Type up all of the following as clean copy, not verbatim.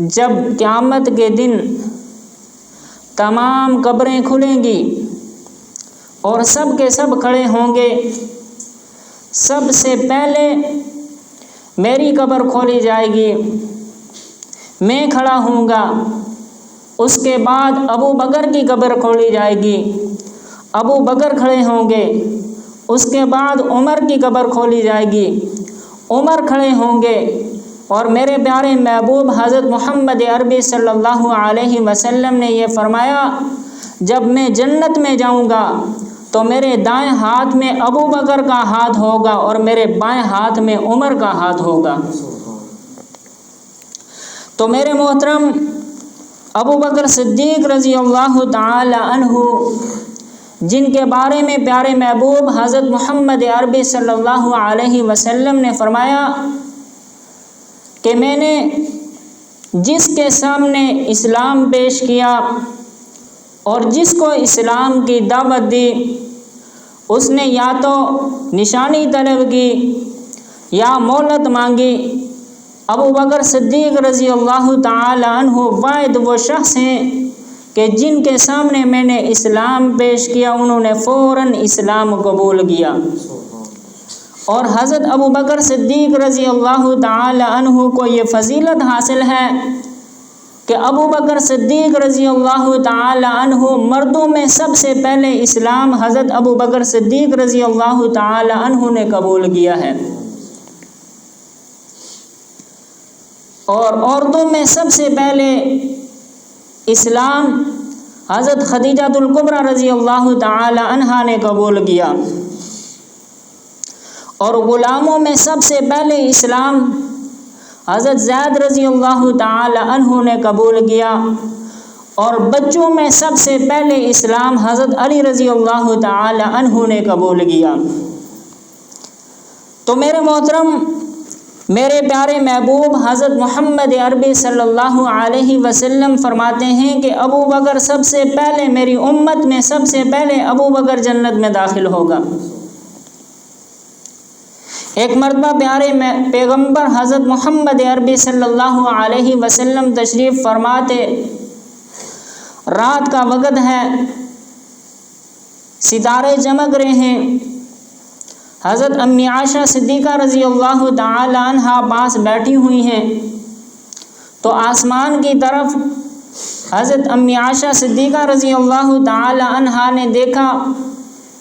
جب قیامت کے دن تمام قبریں کھلیں گی اور سب کے سب کھڑے ہوں گے، سب سے پہلے میری قبر کھولی جائے گی، میں کھڑا ہوں گا، اس کے بعد ابو بکر کی قبر کھولی جائے گی، ابو بکر کھڑے ہوں گے، اس کے بعد عمر کی قبر کھولی جائے گی، عمر کھڑے ہوں گے، اور میرے پیارے محبوب حضرت محمد عربی صلی اللہ علیہ وسلم نے یہ فرمایا، جب میں جنت میں جاؤں گا تو میرے دائیں ہاتھ میں ابو بکر کا ہاتھ ہوگا اور میرے بائیں ہاتھ میں عمر کا ہاتھ ہوگا۔ تو میرے محترم ابو بکر صدیق رضی اللہ تعالی عنہ، جن کے بارے میں پیارے محبوب حضرت محمد عربی صلی اللہ علیہ وسلم نے فرمایا کہ میں نے جس کے سامنے اسلام پیش کیا اور جس کو اسلام کی دعوت دی، اس نے یا تو نشانی طلب کی یا مہلت مانگی۔ ابو بکر صدیق رضی اللہ تعالی عنہ واحد وہ شخص ہیں کہ جن کے سامنے میں نے اسلام پیش کیا، انہوں نے فوراً اسلام قبول کیا۔ اور حضرت ابو بکر صدیق رضی اللہ تعالی عنہ کو یہ فضیلت حاصل ہے کہ ابو بکر صدیق رضی اللہ تعالی عنہ مردوں میں سب سے پہلے اسلام حضرت ابو بکر صدیق رضی اللہ تعالی عنہ نے قبول کیا ہے، اور عورتوں میں سب سے پہلے اسلام حضرت خدیجہ الکبریٰ رضی اللہ تعالی عنہا نے قبول کیا، اور غلاموں میں سب سے پہلے اسلام حضرت زید رضی اللہ تعالی عنہ نے قبول کیا، اور بچوں میں سب سے پہلے اسلام حضرت علی رضی اللہ تعالی عنہ نے قبول کیا۔ تو میرے محترم، میرے پیارے محبوب حضرت محمد عربی صلی اللہ علیہ وسلم فرماتے ہیں کہ ابو بکر سب سے پہلے، میری امت میں سب سے پہلے ابو بکر جنت میں داخل ہوگا۔ ایک مرتبہ پیارے پیغمبر حضرت محمد عربی صلی اللہ علیہ وسلم تشریف فرماتے، رات کا وقت ہے، ستارے چمک رہے ہیں، حضرت امی عائشہ صدیقہ رضی اللہ تعالی عنہا پاس بیٹھی ہوئی ہیں، تو آسمان کی طرف حضرت امی عائشہ صدیقہ رضی اللہ تعالی عنہا نے دیکھا،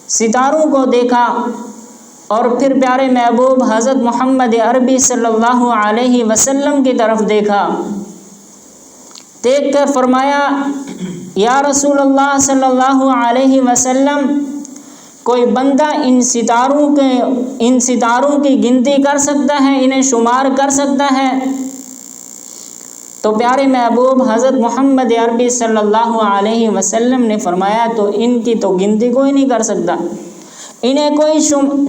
ستاروں کو دیکھا، اور پھر پیارے محبوب حضرت محمد عربی صلی اللہ علیہ وسلم کی طرف دیکھا، دیکھ کر فرمایا، یا رسول اللہ صلی اللہ علیہ وسلم، کوئی بندہ ان ستاروں کی گنتی کر سکتا ہے، انہیں شمار کر سکتا ہے؟ تو پیارے محبوب حضرت محمد عربی صلی اللہ علیہ وسلم نے فرمایا، تو ان کی تو گنتی کوئی نہیں کر سکتا، انہیں کوئی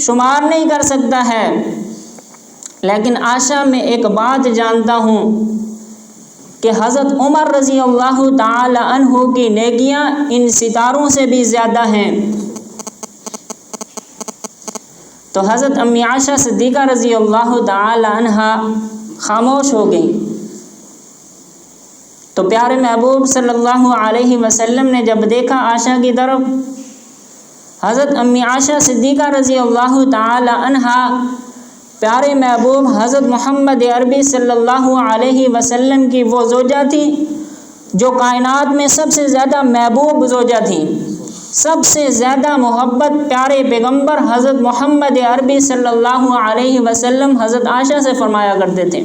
شمار نہیں کر سکتا ہے، لیکن عائشہ میں ایک بات جانتا ہوں کہ حضرت عمر رضی اللہ تعالی عنہ کی نیکیاں ان ستاروں سے بھی زیادہ ہیں۔ تو حضرت امی عائشہ صدیقہ رضی اللہ تعالی عنہا خاموش ہو گئیں۔ تو پیارے محبوب صلی اللہ علیہ وسلم نے جب دیکھا عائشہ کی طرف، حضرت امی عائشہ صدیقہ رضی اللہ تعالی عنہا پیارے محبوب حضرت محمد عربی صلی اللہ علیہ وسلم کی وہ زوجہ تھی جو کائنات میں سب سے زیادہ محبوب زوجہ تھی، سب سے زیادہ محبت پیارے پیغمبر حضرت محمد عربی صلی اللہ علیہ وسلم حضرت عائشہ سے فرمایا کرتے تھے۔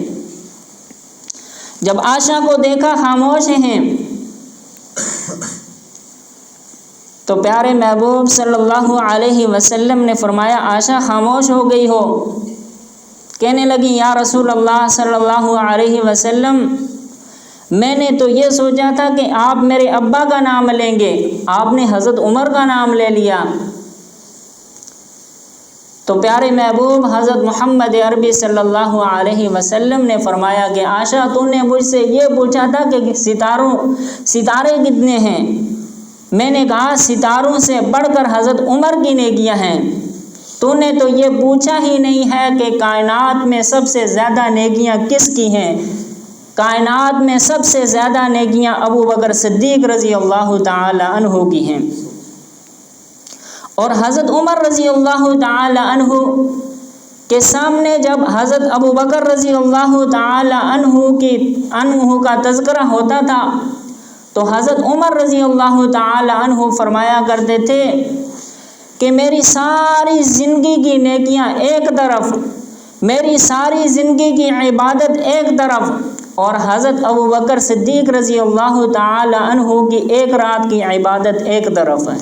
جب عائشہ کو دیکھا خاموش ہیں، تو پیارے محبوب صلی اللہ علیہ وسلم نے فرمایا، عائشہ خاموش ہو گئی ہو؟ کہنے لگی، یا رسول اللہ صلی اللہ علیہ وسلم، میں نے تو یہ سوچا تھا کہ آپ میرے ابا کا نام لیں گے، آپ نے حضرت عمر کا نام لے لیا۔ تو پیارے محبوب حضرت محمد عربی صلی اللہ علیہ وسلم نے فرمایا کہ عائشہ، تو نے مجھ سے یہ پوچھا تھا کہ ستارے کتنے ہیں؟ میں نے کہا ستاروں سے بڑھ کر حضرت عمر کی نیکیاں ہیں۔ تو نے تو یہ پوچھا ہی نہیں ہے کہ کائنات میں سب سے زیادہ نیکیاں کس کی ہیں؟ کائنات میں سب سے زیادہ نیکیاں ابو بکر صدیق رضی اللہ تعالی عنہ کی ہیں، اور حضرت عمر رضی اللہ تعالی عنہ کے سامنے جب حضرت ابو بکر رضی اللہ تعالی عنہ کا تذکرہ ہوتا تھا تو حضرت عمر رضی اللہ تعالی عنہ فرمایا کرتے تھے کہ میری ساری زندگی کی نیکیاں ایک طرف، میری ساری زندگی کی عبادت ایک طرف، اور حضرت ابو بکر صدیق رضی اللہ تعالی عنہ کی ایک رات کی عبادت ایک طرف ہے۔